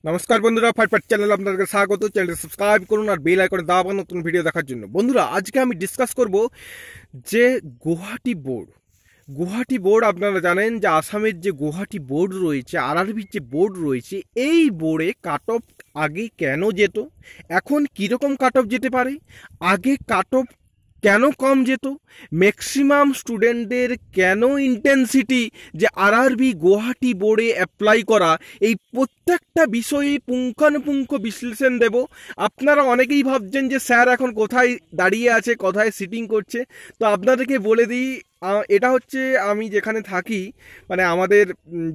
নমস্কার বন্ধুরা, ফাটফাট চ্যানেল আপনাদেরকে স্বাগত। চ্যানেলটি সাবস্ক্রাইব করুন আর বেল আইকনে দাবান নতুন ভিডিও দেখার জন্য। বন্ধুরা, আজকে আমি ডিসকাস করব যে গুয়াহাটি বোর্ড আপনারা জানেন যে আসামের যে গুয়াহাটি বোর্ড রয়েছে, আরআরবির যে বোর্ড রয়েছে, এই বোর্ডে কাট অফ আগে কেন যেত, এখন কীরকম কাট অফ যেতে পারে, আগে কাট অফ কেন কম যেত, ম্যাক্সিমাম স্টুডেন্টদের কেন ইন্টেন্সিটি যে আরআরবি গুয়াহাটি বোর্ডে অ্যাপ্লাই করা, এই প্রত্যেকটা বিষয়ে পুঙ্খানুপুঙ্খ বিশ্লেষণ দেব। আপনারা অনেকেই ভাবছেন যে স্যার এখন কোথায় দাঁড়িয়ে আছে, কোথায় সিটিং করছে। তো আপনাদেরকে বলে দিই, এটা হচ্ছে আমি যেখানে থাকি, মানে আমাদের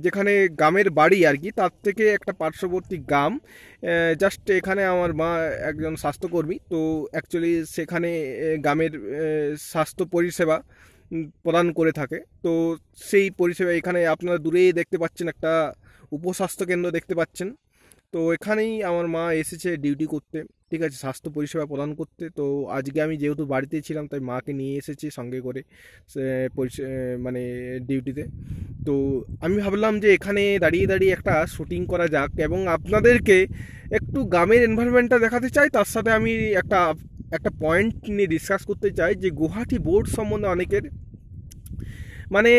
যেখানে গ্রামের বাড়ি আর কি, তার থেকে একটা পার্শ্ববর্তী গ্রাম। জাস্ট এখানে আমার মা একজন স্বাস্থ্যকর্মী, তো অ্যাকচুয়ালি সেখানে গ্রামের স্বাস্থ্য পরিষেবা প্রদান করে থাকে। তো সেই পরিষেবা এখানে আপনারা দূরেই দেখতে পাচ্ছেন, একটা উপস্বাস্থ্য কেন্দ্র দেখতে পাচ্ছেন। তো এখানেই আমার মা এসেছে ডিউটি করতে, ঠিক আছে, স্বাস্থ্য পরিষেবা প্রদান করতে। তো আজকে আমি যেহেতু বাড়িতে ছিলাম, তাই মাকে নিয়ে এসেছি সঙ্গে করে মানে ডিউটিতে। তো আমি ভাবলাম যে এখানে দাঁড়িয়ে দাঁড়িয়ে একটা শুটিং করা যাক এবং আপনাদেরকে একটু গ্রামের এনভায়রনমেন্টটা দেখাতে চাই। তার সাথে আমি একটা একটা পয়েন্ট নিয়ে ডিসকাস করতে চাই যে গুয়াহাটি বোর্ড সম্বন্ধে মানে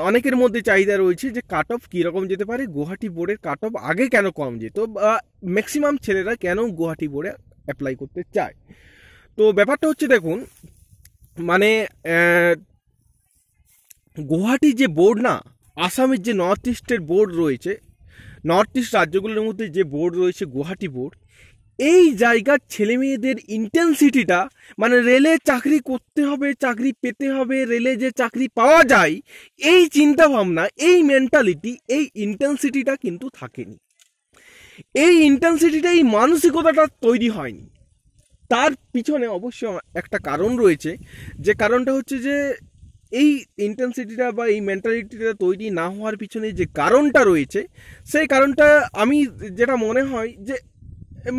অনেকের মধ্যে চাহিদা রয়েছে যে কাট অফ কীরকম যেতে পারে, গুয়াহাটি বোর্ডের কাট অফ আগে কেন কম যেত, বা ম্যাক্সিমাম ছেলেরা কেন গুয়াহাটি বোর্ডে অ্যাপ্লাই করতে চায়। তো ব্যাপারটা হচ্ছে, দেখুন, মানে গুয়াহাটি যে বোর্ড না, আসামের যে নর্থ ইস্টের বোর্ড রয়েছে, নর্থ ইস্ট রাজ্যগুলোর মধ্যে যে বোর্ড রয়েছে গুয়াহাটি বোর্ড, এই জায়গার ছেলে মেয়েদের ইন্টেন্সিটিটা, মানে রেলে চাকরি করতে হবে, চাকরি পেতে হবে, রেলে যে চাকরি পাওয়া যায়, এই চিন্তা ভাবনা, এই মেন্টালিটি, এই ইন্টেন্সিটিটা কিন্তু থাকেনি। এই ইন্টেন্সিটিটা, এই মানসিকতাটা তৈরি হয়নি। তার পিছনে অবশ্য একটা কারণ রয়েছে, যে কারণটা হচ্ছে যে এই ইন্টেন্সিটিটা বা এই মেন্টালিটিটা তৈরি না হওয়ার পিছনে যে কারণটা রয়েছে, সেই কারণটা আমি যেটা মনে হয় যে,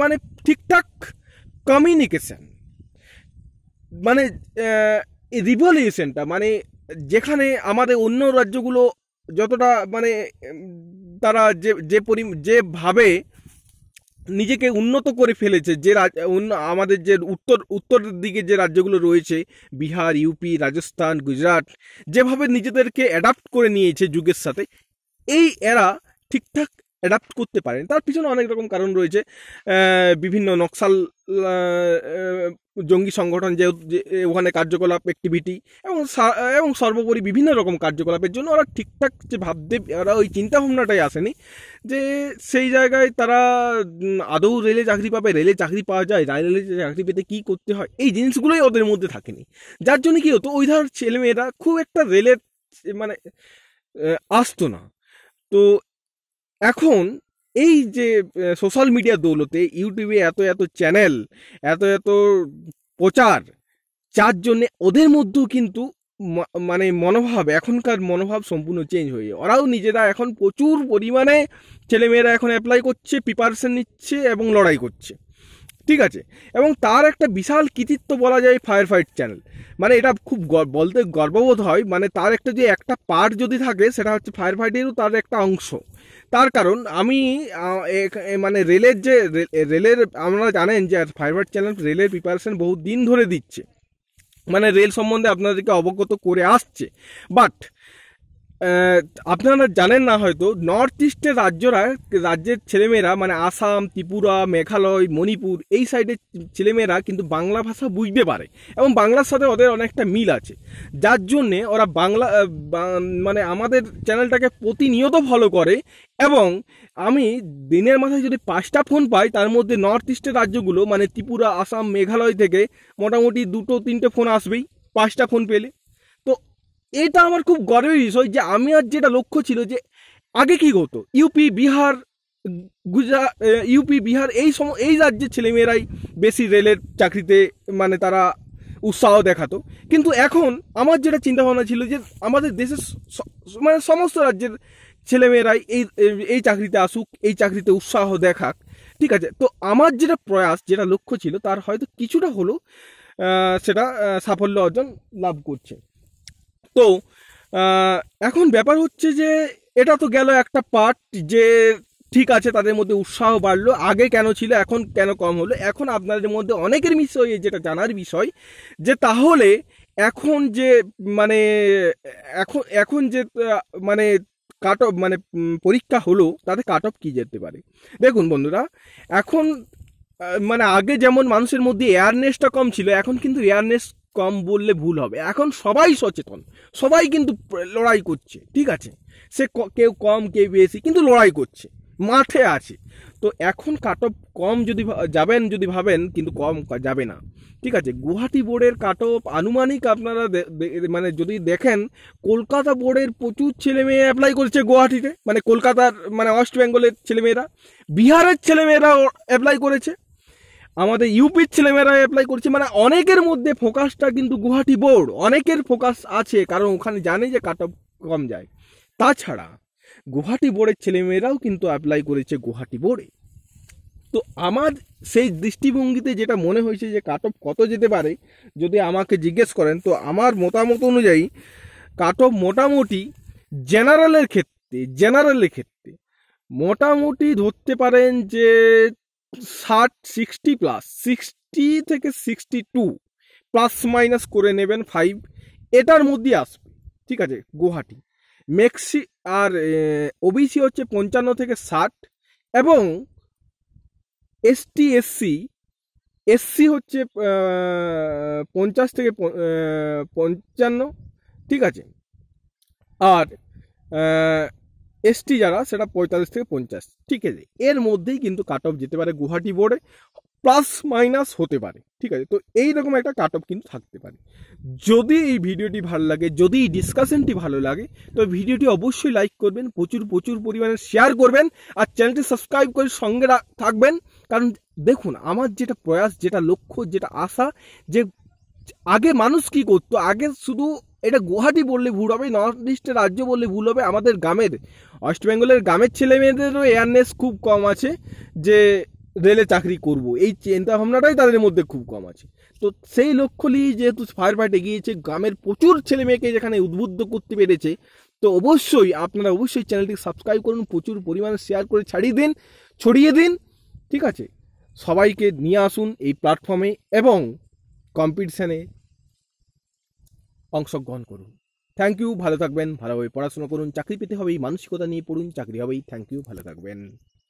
মানে ঠিকঠাক কমিউনিকেশন, মানে রিভলিউশনটা, মানে যেখানে আমাদের অন্য রাজ্যগুলো যতটা মানে তারা যেভাবে নিজেকে উন্নত করে ফেলেছে, যে আমাদের যে উত্তরের দিকে যে রাজ্যগুলো রয়েছে, বিহার, ইউপি, রাজস্থান, গুজরাট, যেভাবে নিজেদেরকে অ্যাডাপ্ট করে নিয়েছে যুগের সাথে, এই এরা ঠিকঠাক অ্যাডাপ্ট করতে পারেন। তার পিছনে অনেক রকম কারণ রয়েছে। বিভিন্ন নকশাল জঙ্গি সংগঠন যে ওখানে কার্যকলাপ, অ্যাক্টিভিটি, এবং সর্বোপরি বিভিন্ন রকম কার্যকলাপের জন্য ওরা ঠিকঠাক যে ভাবতে, ওরা ওই চিন্তাভাবনাটাই আসেনি যে সেই জায়গায় তারা আদৌ রেলে চাকরি পাবে, রেলে চাকরি পাওয়া যায়, রেলে চাকরি পেতে কী করতে হয়, এই জিনিসগুলোই ওদের মধ্যে থাকেনি। যার জন্য কী হতো, ওই ধর ছেলেমেয়েরা খুব একটা রেলের মানে আসতো না। তো এখন এই যে সোশ্যাল মিডিয়ার দৌলতে, ইউটিউবে এত এত চ্যানেল, এত এত প্রচার, যার জন্যে ওদের মধ্যেও কিন্তু মানে মনোভাব, এখনকার মনোভাব সম্পূর্ণ চেঞ্জ হয়ে যায়। ওরাও নিজেরা এখন প্রচুর পরিমাণে ছেলেমেয়েরা এখন অ্যাপ্লাই করছে, প্রিপারেশন নিচ্ছে এবং লড়াই করছে, ঠিক আছে। এবং তার একটা বিশাল কৃতিত্ব বলা যায় ফায়ার ফাইট চ্যানেল। মানে এটা খুব বলতে গর্ববোধ হয়, মানে তার একটা যে একটা পার্ট যদি থাকে, সেটা হচ্ছে ফায়ার ফাইটেরও তার একটা অংশ। তার কারণ আমি মানে রেলের আপনারা জানেন যে ফায়ার ফাইট চ্যানেল রেলের প্রিপারেশন বহু দিন ধরে দিচ্ছে, মানে রেল সম্বন্ধে আপনাদেরকে অবগত করে আসছে। বাট আপনারা জানেন না হয়তো, নর্থ ইস্টের রাজ্যের ছেলেমেয়েরা, মানে আসাম, ত্রিপুরা, মেঘালয়, মণিপুর, এই সাইডের ছেলেমেয়েরা কিন্তু বাংলা ভাষা বুঝতে পারে এবং বাংলার সাথে ওদের অনেকটা মিল আছে। যার জন্যে ওরা বাংলা মানে আমাদের চ্যানেলটাকে প্রতিনিয়ত ফলো করে। এবং আমি দিনের মাথায় যদি 5টা ফোন পাই, তার মধ্যে নর্থ ইস্টের রাজ্যগুলো মানে ত্রিপুরা, আসাম, মেঘালয় থেকে মোটামুটি 2-3টে ফোন আসবেই 5টা ফোন পেলে। তো এটা আমার খুব গর্বের বিষয় যে আমি আর যেটা লক্ষ্য ছিল যে আগে কি হতো, ইউপি, বিহার, গুজরাট, ইউপি, বিহার, এই রাজ্যের ছেলেমেয়েরাই বেশি রেলের চাকরিতে মানে তারা উৎসাহ দেখাতো। কিন্তু এখন আমার যেটা চিন্তাভাবনা ছিল যে আমাদের দেশের মানে সমস্ত রাজ্যের ছেলেমেয়েরাই এই চাকরিতে আসুক, এই চাকরিতে উৎসাহ দেখাক, ঠিক আছে। তো আমার যেটা প্রয়াস, যেটা লক্ষ্য ছিল, তার হয়তো কিছুটা হলেও সেটা সাফল্য অর্জন লাভ করছে। তো এখন ব্যাপার হচ্ছে যে এটা তো গেল একটা পার্ট, যে ঠিক আছে, তাদের মধ্যে উৎসাহ বাড়লো, আগে কেন ছিল এখন কেন কম হলো। এখন আপনাদের মধ্যে অনেকের বিষয়ে যেটা জানার বিষয় যে তাহলে এখন যে মানে এখন এখন যে মানে কাট অফ মানে পরীক্ষা হলো তাতে কাট অফ কী যেতে পারে। দেখুন বন্ধুরা, এখন মানে আগে যেমন মানুষের মধ্যে অ্যাওয়ারনেসটা কম ছিল, এখন কিন্তু অ্যাওয়ারনেস কম বললে ভুল হবে, এখন সবাই সচেতন, সবাই কিন্তু লড়াই করছে, ঠিক আছে, সে কেউ কম কেউ বেশি কিন্তু লড়াই করছে, মাঠে আছে। তো এখন কাট অফ কম যদি যাবেন যদি ভাবেন, কিন্তু কম যাবে না, ঠিক আছে। গুয়াহাটি বোর্ডের কাট অফ আনুমানিক আপনারা মানে যদি দেখেন, কলকাতা বোর্ডের প্রচুর ছেলে মেয়ে অ্যাপ্লাই করেছে গুয়াহাটিতে, মানে কলকাতার মানে ওয়েস্ট বেঙ্গলের ছেলেমেয়েরা, বিহারের ছেলেমেয়েরাও অ্যাপ্লাই করেছে, আমাদের ইউপির ছেলেমেয়েরা অ্যাপ্লাই করছে, মানে অনেকের মধ্যে ফোকাসটা কিন্তু গুয়াহাটি বোর্ড, অনেকের ফোকাস আছে, কারণ ওখানে জানে যে কাট অফ কম যায়। তাছাড়া গুয়াহাটি বোর্ডের ছেলেমেয়েরাও কিন্তু অ্যাপ্লাই করেছে গুয়াহাটি বোর্ডে। তো আমার সেই দৃষ্টিভঙ্গিতে যেটা মনে হয়েছে যে কাট অফ কত যেতে পারে যদি আমাকে জিজ্ঞেস করেন, তো আমার মতামত অনুযায়ী কাট অফ মোটামুটি জেনারেলের ক্ষেত্রে মোটামুটি ধরতে পারেন যে 60 60 থেকে 62 প্লাস মাইনাস করে নেবেন 5, এটার মধ্যে আসবে, ঠিক আছে। গুয়াহাটি মেক্সি আর ওবিসি হচ্ছে 55 থেকে 60, এবং এসসি হচ্ছে 50 থেকে 55, ঠিক আছে। আর এসটি যারা সেটা 45 থেকে 50, ঠিক আছে। এর মধ্যেই কিন্তু কাট অফ যেতে পারে গুয়াহাটি বোর্ডে, প্লাস মাইনাস হতে পারে, ঠিক আছে। তো এইরকম একটা কাট অফ কিন্তু থাকতে পারে। যদি এই ভিডিওটি ভালো লাগে, যদি এই ডিসকাশনটি ভালো লাগে, তো ভিডিওটি অবশ্যই লাইক করবেন, প্রচুর প্রচুর পরিমাণে শেয়ার করবেন, আর চ্যানেলটি সাবস্ক্রাইব করে সঙ্গে থাকবেন। কারণ দেখুন, আমার যেটা প্রয়াস, যেটা লক্ষ্য, যেটা আশা, যে আগে মানুষ কি করতো, আগে শুধু এটা গুয়াহাটি বললে ভুল হবে, নর্থ ইস্টের রাজ্য বললে ভুল হবে, আমাদের গ্রামের ওয়েস্ট বেঙ্গলের গ্রামের ছেলে মেয়েদেরও অ্যাওয়ারনেস খুব কম আছে যে রেলে চাকরি করব, এই চিন্তা ভাবনাটাই তাদের মধ্যে খুব কম আছে। তো সেই লক্ষ্য নিয়ে যেহেতু ফায়ার ফাইট এগিয়েছে, গ্রামের প্রচুর ছেলে মেয়েকে যেখানে উদ্বুদ্ধ করতে পেরেছে, তো অবশ্যই আপনারা অবশ্যই চ্যানেলটি সাবস্ক্রাইব করুন, প্রচুর পরিমাণে শেয়ার করে ছড়িয়ে দিন, ঠিক আছে। সবাইকে নিয়ে আসুন এই প্ল্যাটফর্মে এবং কম্পিটিশানে অংশগ্রহণ করুন। থ্যাংক ইউ, ভালো থাকবেন, ভালোভাবে পড়াশোনা করুন, চাকরি পেতে হবে এই মানসিকতা নিয়ে পড়ুন, চাকরি হবেই। থ্যাংক ইউ, ভালো থাকবেন।